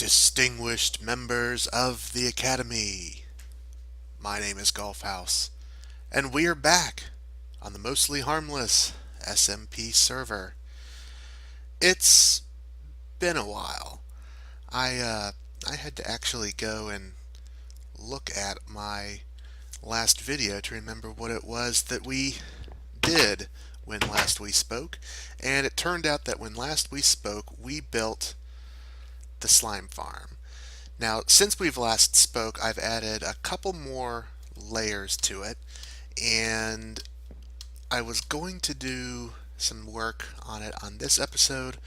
Distinguished members of the Academy, my name is Golfhouse, and we are back on the Mostly Harmless SMP server. It's been a while. I had to actually go and look at my last video to remember what it was that we did when last we spoke, and it turned out that when last we spoke, we built the slime farm. Now, since we've last spoke, I've added a couple more layers to it, and I was going to do some work on it on this episode,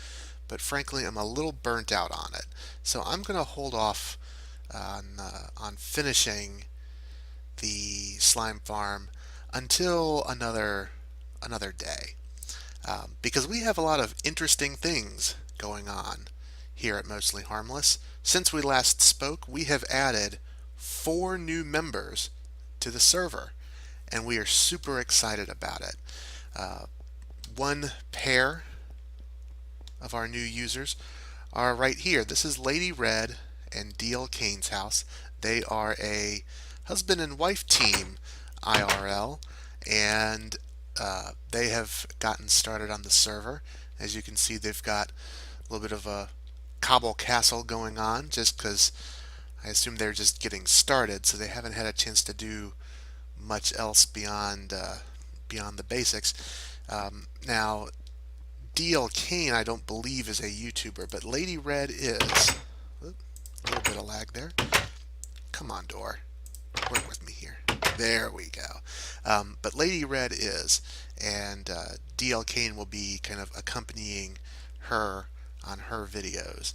but frankly, I'm a little burnt out on it. So I'm going to hold off on finishing the slime farm until another day, because we have a lot of interesting things going on here at Mostly Harmless. Since we last spoke, we have added 4 new members to the server, and we are super excited about it. One pair of our new users are right here. This is Lady Red and DL Kane's house. They are a husband and wife team IRL, and they have gotten started on the server. As you can see, they've got a little bit of a cobble castle going on, just because I assume they're just getting started, so they haven't had a chance to do much else beyond the basics. Now, DL Kane, I don't believe, is a YouTuber, but Lady Red is. Oop, a little bit of lag there. Come on, door. Work with me here. There we go. But Lady Red is, and DL Kane will be kind of accompanying her on her videos.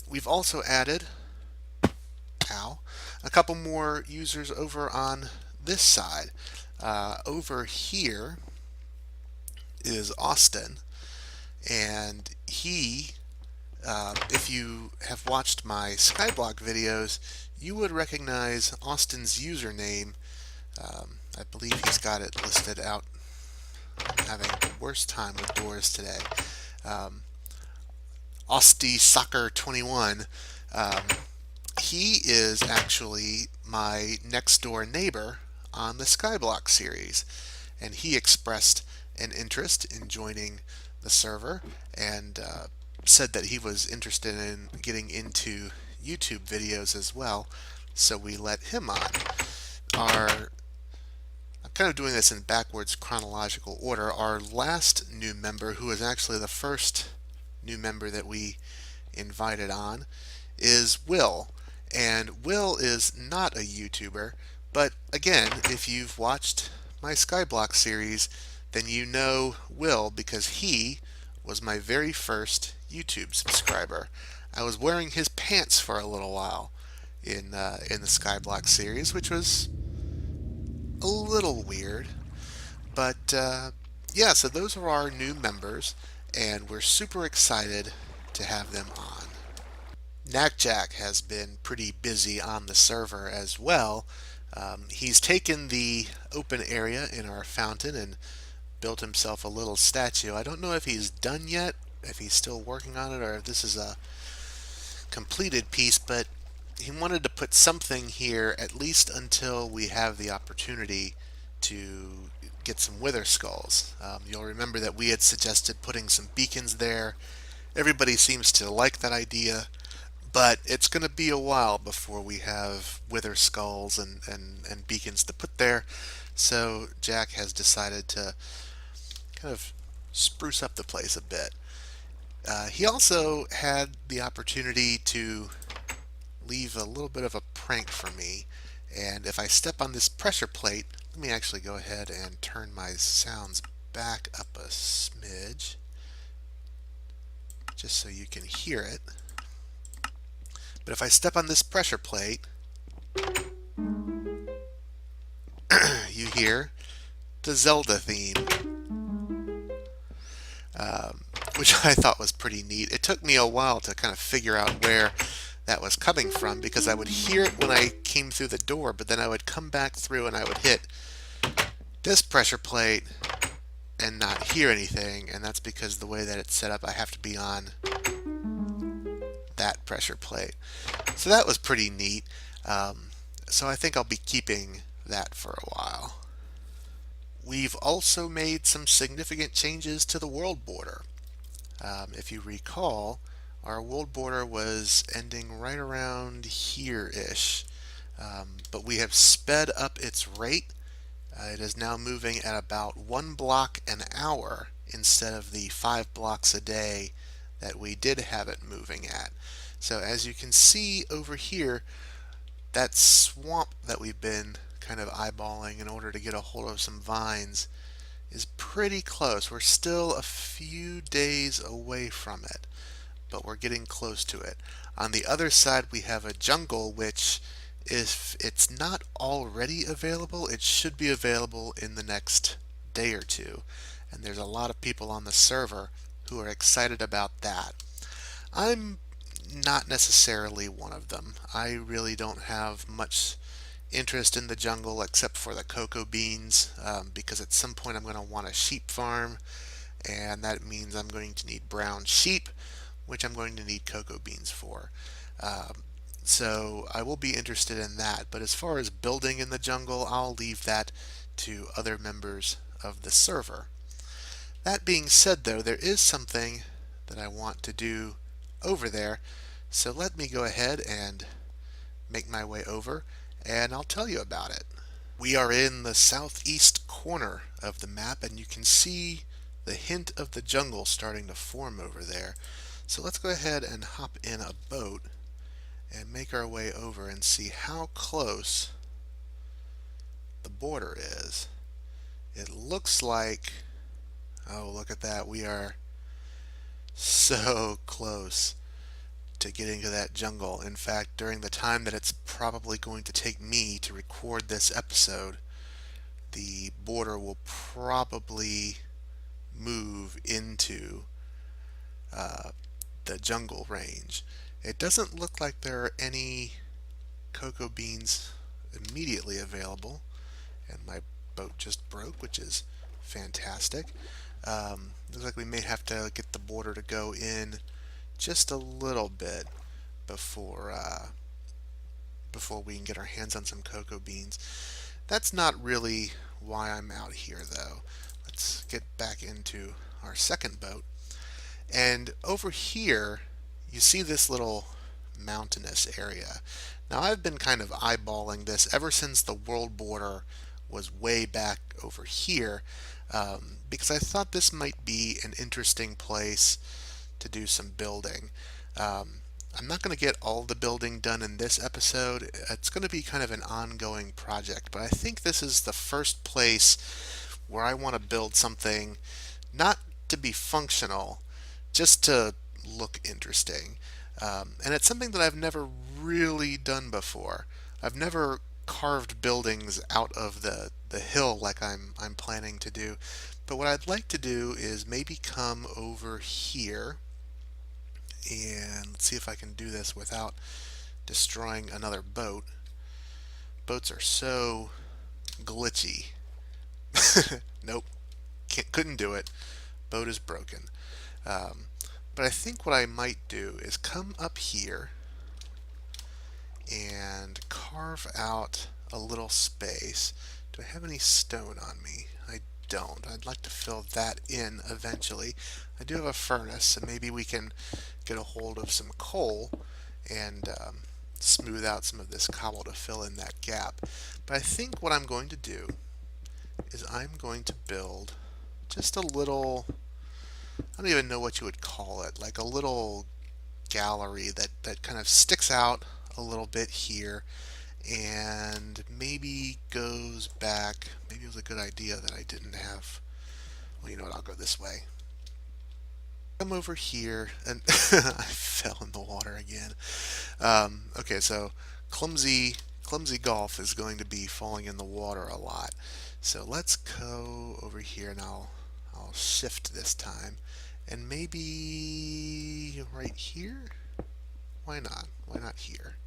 We've also added a couple more users over on this side. Over here is Austin, and he, if you have watched my Skyblock videos, you would recognize Austin's username. I believe he's got it listed out. I'm having the worst time with doors today. Austy Soccer 21. He is actually my next door neighbor on the Skyblock series, and he expressed an interest in joining the server and said that he was interested in getting into YouTube videos as well, so we let him on. I'm kind of doing this in backwards chronological order. Our last new member, who is actually the first new member that we invited on, is Will. And Will is not a YouTuber, but again, if you've watched my Skyblock series, then you know Will because he was my very first YouTube subscriber. I was wearing his pants for a little while in the Skyblock series, which was a little weird, but yeah, so those are our new members, and we're super excited to have them on. Knackjack has been pretty busy on the server as well. He's taken the open area in our fountain and built himself a little statue. I don't know if he's done yet, if he's still working on it, or if this is a completed piece, but he wanted to put something here at least until we have the opportunity to get some wither skulls. You'll remember that we had suggested putting some beacons there. Everybody seems to like that idea, but it's going to be a while before we have wither skulls and beacons to put there, so Jack has decided to kind of spruce up the place a bit. He also had the opportunity to leave a little bit of a prank for me, and if I step on this pressure plate, let me actually go ahead and turn my sounds back up a smidge just so you can hear it. But if I step on this pressure plate, you hear the Zelda theme, which I thought was pretty neat. It took me a while to kind of figure out where that was coming from, because I would hear it when I came through the door, but then I would come back through and I would hit this pressure plate and not hear anything, and that's because the way that it's set up, I have to be on that pressure plate. So that was pretty neat. So I think I'll be keeping that for a while. We've also made some significant changes to the world border. If you recall, our world border was ending right around here-ish, but we have sped up its rate. It is now moving at about 1 block an hour instead of the 5 blocks a day that we did have it moving at. So as you can see over here, that swamp that we've been kind of eyeballing in order to get a hold of some vines is pretty close. We're still a few days away from it, but we're getting close to it. On the other side, we have a jungle, which, if it's not already available, it should be available in the next day or two. And there's a lot of people on the server who are excited about that. I'm not necessarily one of them. I really don't have much interest in the jungle except for the cocoa beans, because at some point I'm going to want a sheep farm, and that means I'm going to need brown sheep, which I'm going to need cocoa beans for. So I will be interested in that, but as far as building in the jungle, I'll leave that to other members of the server. That being said, though, there is something that I want to do over there, so let me go ahead and make my way over, and I'll tell you about it. We are in the southeast corner of the map, and you can see the hint of the jungle starting to form over there. So let's go ahead and hop in a boat and make our way over and see how close the border is. It looks like, oh, look at that, we are so close to getting to that jungle. In fact, during the time that it's probably going to take me to record this episode, the border will probably move into the jungle range. It doesn't look like there are any cocoa beans immediately available, and my boat just broke, which is fantastic. Looks like we may have to get the border to go in just a little bit before we can get our hands on some cocoa beans. That's not really why I'm out here, though. Let's get back into our second boat. And over here, you see this little mountainous area. Now, I've been kind of eyeballing this ever since the world border was way back over here, because I thought this might be an interesting place to do some building. I'm not going to get all the building done in this episode. It's going to be kind of an ongoing project, but I think this is the first place where I want to build something not to be functional, just to look interesting. And it's something that I've never really done before. I've never carved buildings out of the hill like I'm planning to do. But what I'd like to do is maybe come over here, and let's see if I can do this without destroying another boat. Boats are so glitchy. Nope, couldn't do it. Boat is broken. But I think what I might do is come up here and carve out a little space. Do I have any stone on me? I don't. I'd like to fill that in eventually. I do have a furnace, so maybe we can get a hold of some coal and smooth out some of this cobble to fill in that gap. But I think what I'm going to do is I'm going to build just a little, I don't even know what you would call it, like a little gallery that kind of sticks out a little bit here and maybe goes back. Maybe it was a good idea that I didn't have. Well, you know what, I'll go this way. Come over here, and I fell in the water again. Okay, so clumsy golf is going to be falling in the water a lot. So let's go over here, and I'll shift this time, and maybe right here. Why not? Why not here?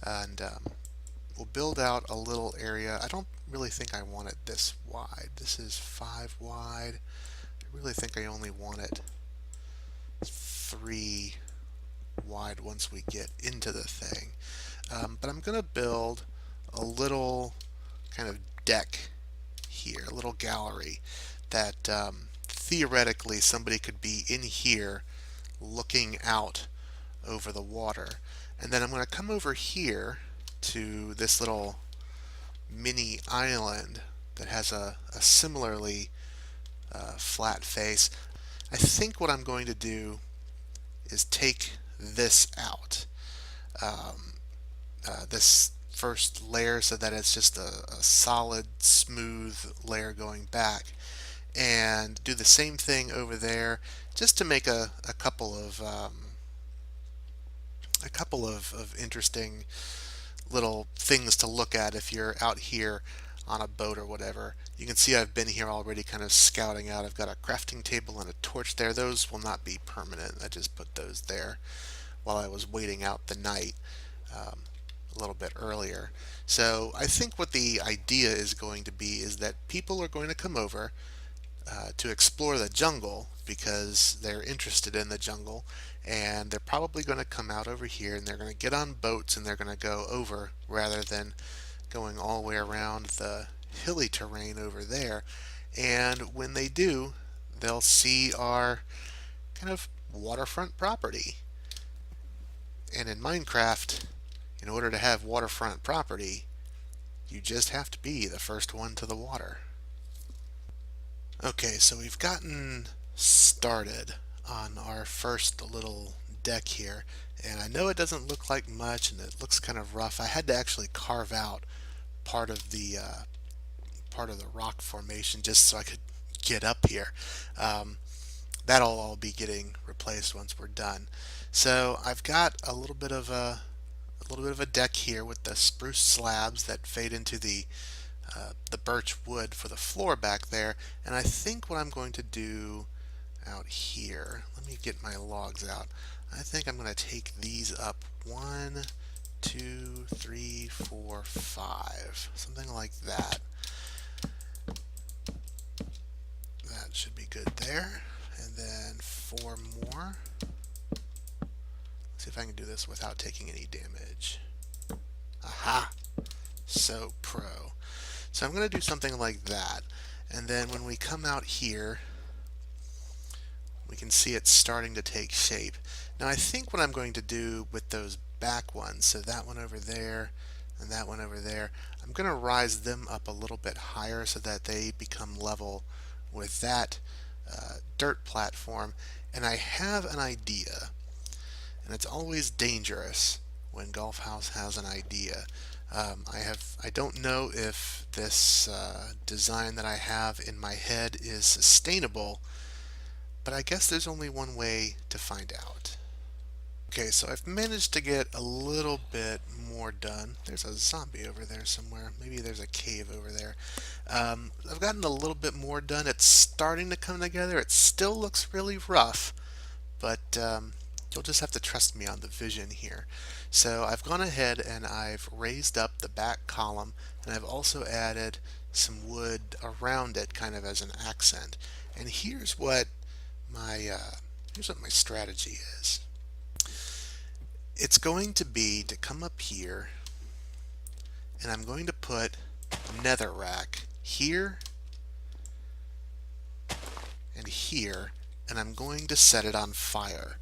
And we'll build out a little area. I don't really think I want it this wide. This is 5 wide. I really think I only want it 3 wide once we get into the thing. But I'm going to build a little kind of deck here, a little gallery that theoretically somebody could be in here looking out over the water. And then I'm going to come over here to this little mini island that has a similarly flat face. I think what I'm going to do is take this out, this first layer, so that it's just a solid smooth layer going back, and do the same thing over there just to make a couple of interesting little things to look at if you're out here on a boat or whatever. You can see I've been here already kind of scouting out. I've got a crafting table and a torch there. Those will not be permanent. I just put those there while I was waiting out the night a little bit earlier. So I think what the idea is going to be is that people are going to come over to explore the jungle because they're interested in the jungle, and they're probably going to come out over here and they're going to get on boats and they're going to go over rather than going all the way around the hilly terrain over there. And when they do, they'll see our kind of waterfront property. And in Minecraft, in order to have waterfront property, you just have to be the first one to the water. Okay, so we've gotten started on our first little deck here, and I know it doesn't look like much and it looks kind of rough. I had to actually carve out part of the rock formation just so I could get up here. That'll all be getting replaced once we're done. So I've got a little bit of a deck here with the spruce slabs that fade into the birch wood for the floor back there, and I think what I'm going to do out here, let me get my logs out. I think I'm going to take these up 1, 2, 3, 4, 5, something like that. That should be good there, and then 4 more. Let's see if I can do this without taking any damage. Aha! So pro. So I'm going to do something like that, and then when we come out here, we can see it's starting to take shape. Now I think what I'm going to do with those back ones, so that one over there and that one over there, I'm going to rise them up a little bit higher so that they become level with that dirt platform. And I have an idea, and it's always dangerous when Golf House has an idea. I don't know if this design that I have in my head is sustainable, but I guess there's only one way to find out. Okay, so I've managed to get a little bit more done. There's a zombie over there somewhere. Maybe there's a cave over there. I've gotten a little bit more done. It's starting to come together. It still looks really rough, but you'll just have to trust me on the vision here. So I've gone ahead and I've raised up the back column, and I've also added some wood around it kind of as an accent. And here's what my strategy is. It's going to be to come up here, and I'm going to put netherrack here and here, and I'm going to set it on fire.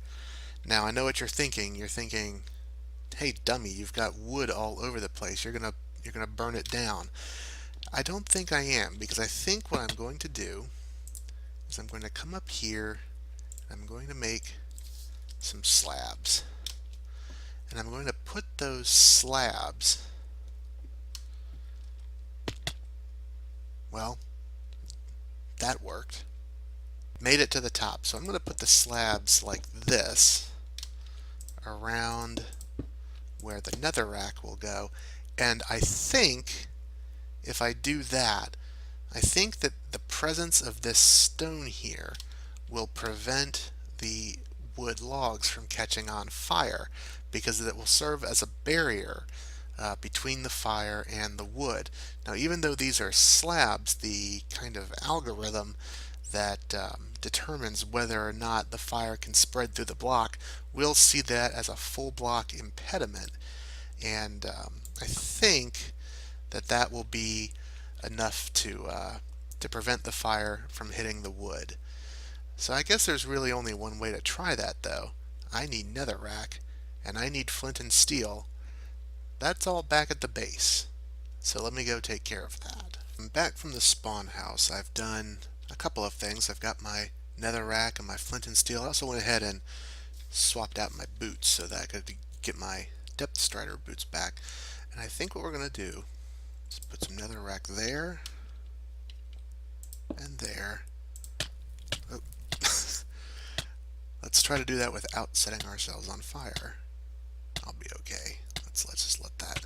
Now I know what you're thinking. You're thinking, hey dummy, you've got wood all over the place. You're gonna burn it down. I don't think I am, because I think what I'm going to do is I'm going to come up here, and I'm going to make some slabs. And I'm going to put those slabs, well, that worked. Made it to the top. So I'm going to put the slabs like this around where the netherrack will go. And I think if I do that, I think that the presence of this stone here will prevent the wood logs from catching on fire, because it will serve as a barrier between the fire and the wood. Now, even though these are slabs, the kind of algorithm that determines whether or not the fire can spread through the block, we'll see that as a full block impediment. And I think that that will be enough to prevent the fire from hitting the wood. So I guess there's really only one way to try that though. I need netherrack, and I need flint and steel. That's all back at the base. So let me go take care of that. I'm back from the spawn house. I've done a couple of things. I've got my netherrack and my flint and steel. I also went ahead and swapped out my boots so that I could get my depth strider boots back. And I think what we're going to do is put some netherrack there and there. Oh. Let's try to do that without setting ourselves on fire. I'll be okay. Let's just let that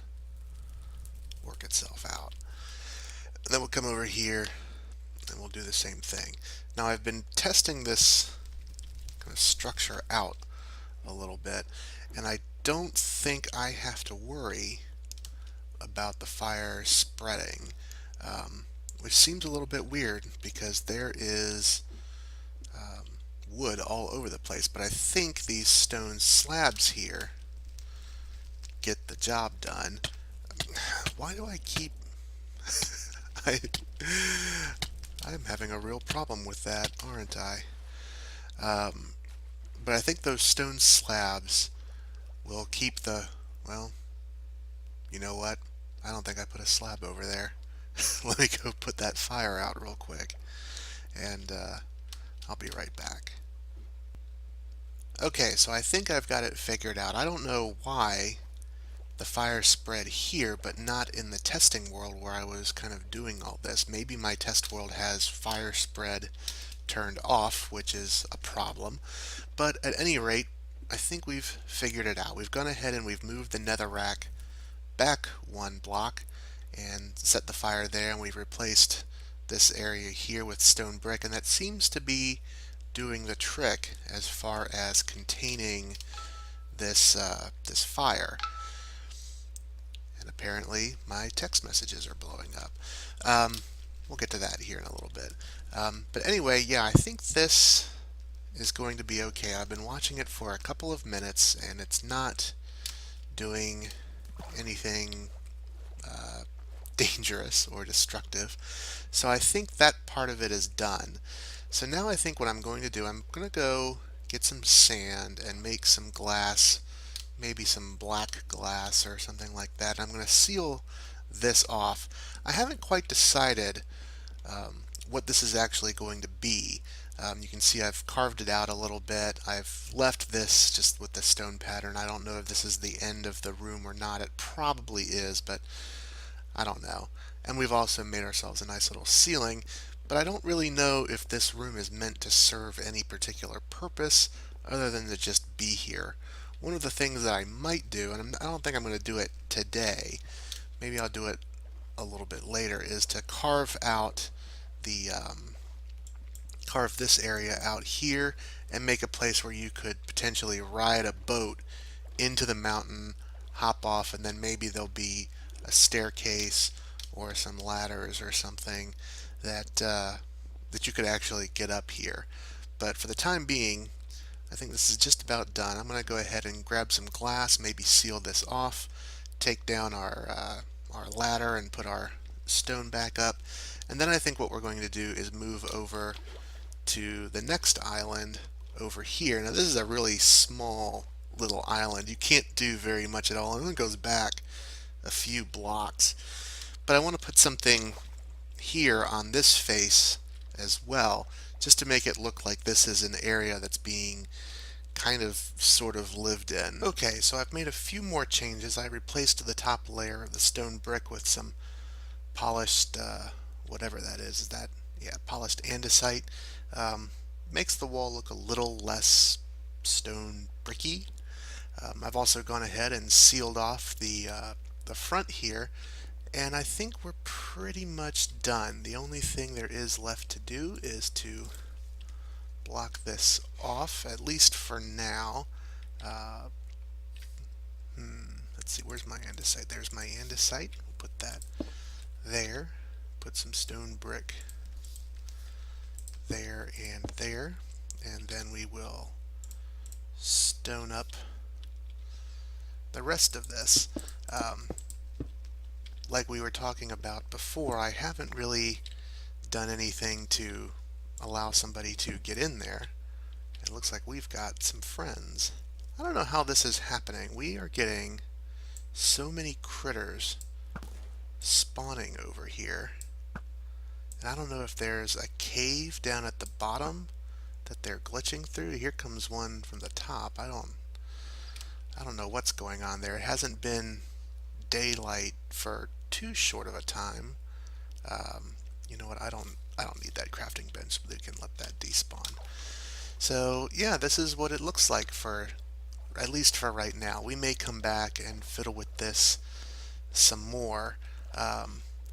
work itself out. And then we'll come over here and we'll do the same thing. Now I've been testing this kind of structure out a little bit, and I don't think I have to worry about the fire spreading, which seems a little bit weird because there is wood all over the place, but I think these stone slabs here get the job done. Why do I keep I I'm having a real problem with that, aren't I? But I think those stone slabs will keep the, well, you know what? I don't think I put a slab over there. Let me go put that fire out real quick, and I'll be right back. Okay, so I think I've got it figured out. I don't know why the fire spread here, but not in the testing world where I was kind of doing all this. Maybe my test world has fire spread turned off, which is a problem. But at any rate, I think we've figured it out. We've gone ahead and we've moved the netherrack back one block and set the fire there, and we've replaced this area here with stone brick, and that seems to be doing the trick as far as containing this fire. And apparently my text messages are blowing up. We'll get to that here in a little bit. But anyway, yeah, I think this is going to be okay. I've been watching it for a couple of minutes, and it's not doing anything dangerous or destructive. So I think that part of it is done. So now I think what I'm going to do, I'm going to go get some sand and make some glass, maybe some black glass or something like that. I'm going to seal this off. I haven't quite decided what this is actually going to be. You can see I've carved it out a little bit. I've left this just with the stone pattern. I don't know if this is the end of the room or not. It probably is, but I don't know. And we've also made ourselves a nice little ceiling, but I don't really know if this room is meant to serve any particular purpose other than to just be here. One of the things that I might do, and I don't think I'm going to do it today, maybe I'll do it a little bit later, is to carve out the carve this area out here and make a place where you could potentially ride a boat into the mountain, hop off, and then maybe there'll be a staircase or some ladders or something that that you could actually get up here. But for the time being, I think this is just about done. I'm going to go ahead and grab some glass, maybe seal this off, take down our ladder and put our stone back up, and then I think what we're going to do is move over to the next island over here. Now this is a really small little island. You can't do very much at all, and it goes back a few blocks. But I want to put something here on this face as well, just to make it look like this is an area that's being kind of sort of lived in. Okay, so I've made a few more changes. I replaced the top layer of the stone brick with some polished whatever that is. Yeah, polished andesite. Makes the wall look a little less stone bricky. I've also gone ahead and sealed off the front here, and I think we're pretty much done. The only thing there is left to do is to block this off, at least for now. Let's see, where's my andesite? There's my andesite. We'll put that there. Put some stone brick there and there, and then we will stone up the rest of this. Um, like we were talking about before, I haven't really done anything to allow somebody to get in there. It looks like we've got some friends. I don't know how this is happening. We are getting so many critters spawning over here. And I don't know if there's a cave down at the bottom that they're glitching through. Here comes one from the top. I don't know what's going on there. It hasn't been daylight for too short of a time. You know what? I don't need that crafting bench. They can let that despawn. So yeah, this is what it looks like for at least for right now. We may come back and fiddle with this some more.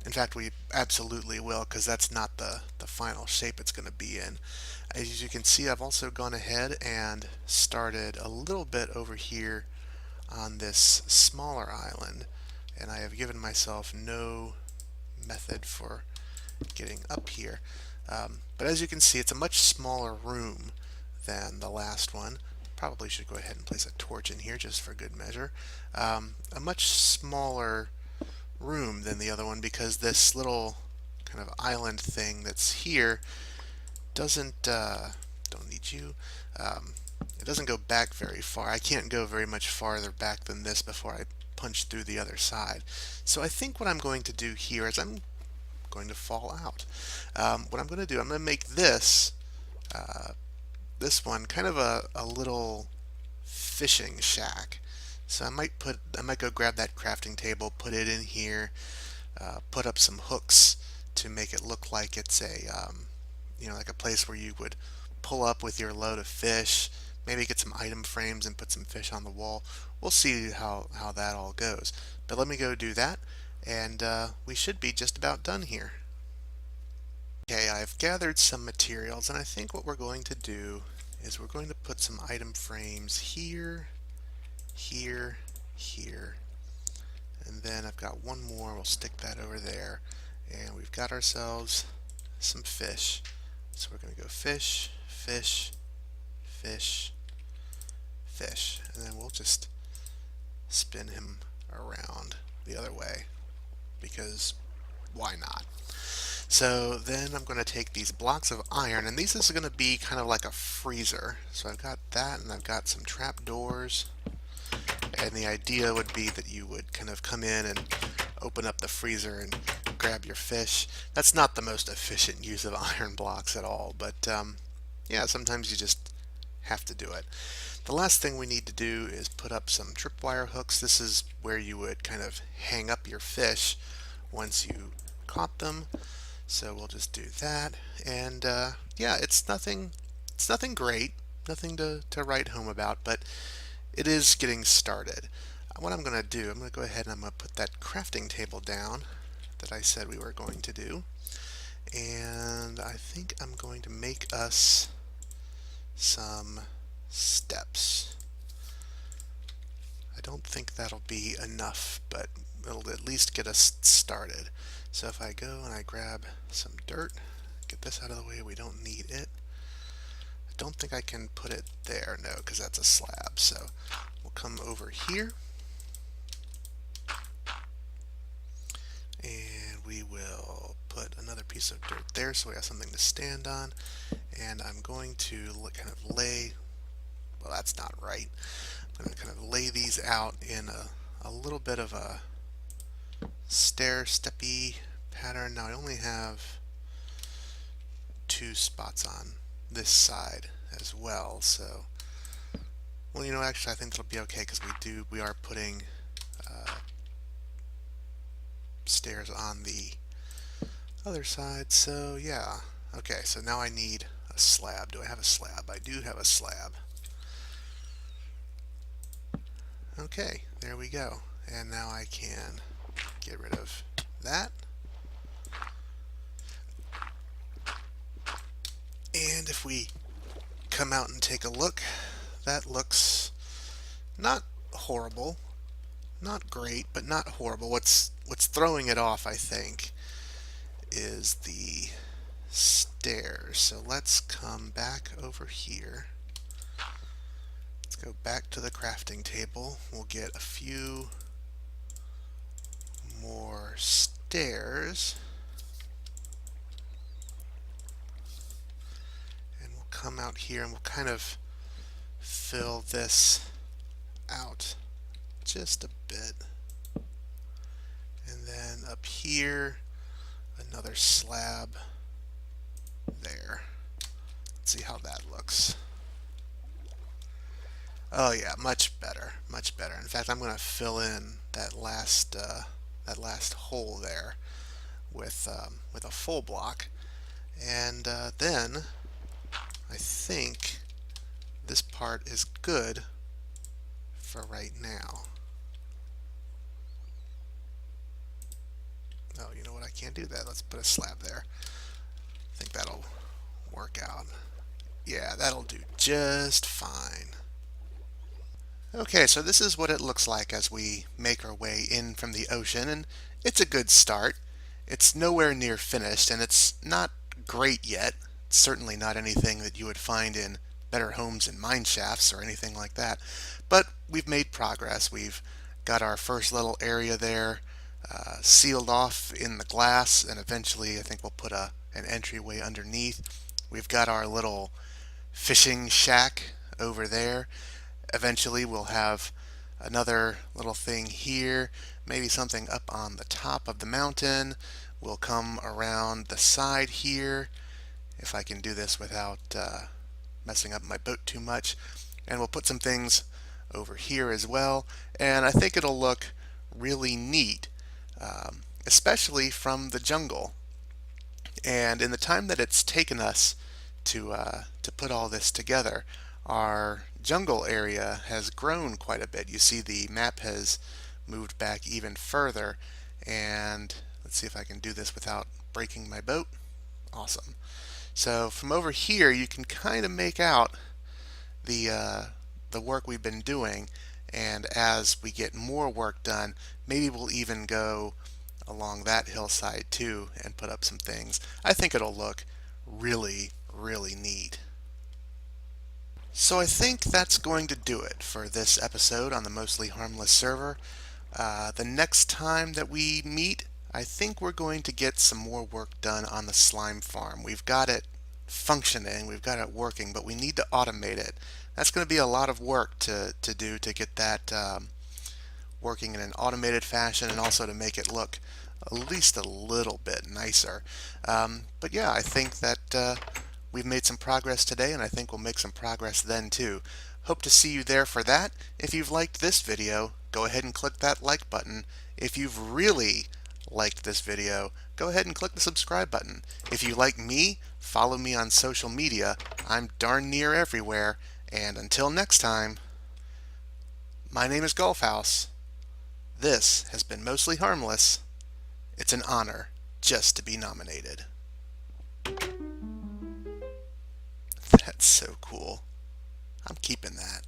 In fact, we absolutely will, because that's not the final shape it's going to be in. As you can see, I've also gone ahead and started a little bit over here on this smaller island, and I have given myself no method for getting up here. But as you can see, it's a much smaller room than the last one. Probably should go ahead and place a torch in here just for good measure. A much smaller room than the other one, because this little kind of island thing that's here doesn't don't need you. It doesn't go back very far. I can't go very much farther back than this before I punch through the other side. So I think what I'm going to do here is I'm going to fall out. What I'm going to do, I'm going to make this this one kind of a little fishing shack. So I might go grab that crafting table, put it in here, put up some hooks to make it look like it's a like a place where you would pull up with your load of fish, maybe get some item frames and put some fish on the wall. We'll see how that all goes. But let me go do that, and we should be just about done here. Okay, I've gathered some materials, and I think what we're going to do is we're going to put some item frames here, here, here, and then I've got one more. We'll stick that over there, and we've got ourselves some fish. So we're going to go fish, fish, fish, fish, and then we'll just spin him around the other way, because why not? So then I'm going to take these blocks of iron, and these is going to be kind of like a freezer. So I've got that, and I've got some trap doors, and the idea would be that you would kind of come in and open up the freezer and grab your fish. That's not the most efficient use of iron blocks at all, but yeah, sometimes you just have to do it. The last thing we need to do is put up some tripwire hooks. This is where you would kind of hang up your fish once you caught them. So we'll just do that, and yeah, it's nothing great, nothing to write home about, but it is getting started. What I'm going to do, I'm going to go ahead and I'm going to put that crafting table down that I said we were going to do, and I think I'm going to make us some steps. I don't think that'll be enough, but it'll at least get us started. So if I go and I grab some dirt, get this out of the way, we don't need it. I don't think I can put it there, no, because that's a slab. So we'll come over here, and we will put another piece of dirt there so we have something to stand on. And I'm going to kind of lay, well, that's not right. I'm going to kind of lay these out in a little bit of a stair-steppy pattern. Now I only have 2 spots on this side as well, so well, actually I think that'll be okay, because we are putting stairs on the other side. So yeah, okay, so now I need a slab. Do I have a slab? I do have a slab. Okay, there we go, and now I can get rid of that. And if we come out and take a look, that looks not horrible, not great, but not horrible. What's throwing it off, I think, is the stairs. So let's come back over here. Let's go back to the crafting table. We'll get a few more stairs. And we'll come out here and we'll kind of fill this out just a bit. And then up here, another slab there. Let's see how that looks. Oh yeah, much better, much better. In fact, I'm going to fill in that last hole there with a full block, and then I think this part is good for right now. Oh, you know what? I can't do that. Let's put a slab there. I think that'll work out. Yeah, that'll do just fine. Okay, so this is what it looks like as we make our way in from the ocean, and it's a good start. It's nowhere near finished, and it's not great yet. It's certainly not anything that you would find in Better Homes and Mine Shafts or anything like that. But we've made progress. We've got our first little area there sealed off in the glass, and eventually I think we'll put an entryway underneath. We've got our little fishing shack over there. Eventually we'll have another little thing here, maybe something up on the top of the mountain. We'll come around the side here, if I can do this without messing up my boat too much. And we'll put some things over here as well. And I think it'll look really neat, especially from the jungle. And in the time that it's taken us to put all this together, our jungle area has grown quite a bit. You see the map has moved back even further, and let's see if I can do this without breaking my boat. Awesome. So from over here you can kind of make out the work we've been doing, and as we get more work done, maybe we'll even go along that hillside too and put up some things. I think it'll look really, really neat. So I think that's going to do it for this episode on the Mostly Harmless server. The next time that we meet, I think we're going to get some more work done on the slime farm. We've got it functioning, we've got it working, but we need to automate it. That's going to be a lot of work to do to get that working in an automated fashion, and also to make it look at least a little bit nicer. But yeah, I think that we've made some progress today, and I think we'll make some progress then too. Hope to see you there for that. If you've liked this video, go ahead and click that like button. If you've really liked this video, go ahead and click the subscribe button. If you like me, follow me on social media. I'm darn near everywhere. And until next time, my name is Golfhouse. This has been Mostly Harmless. It's an honor just to be nominated. That's so cool. I'm keeping that.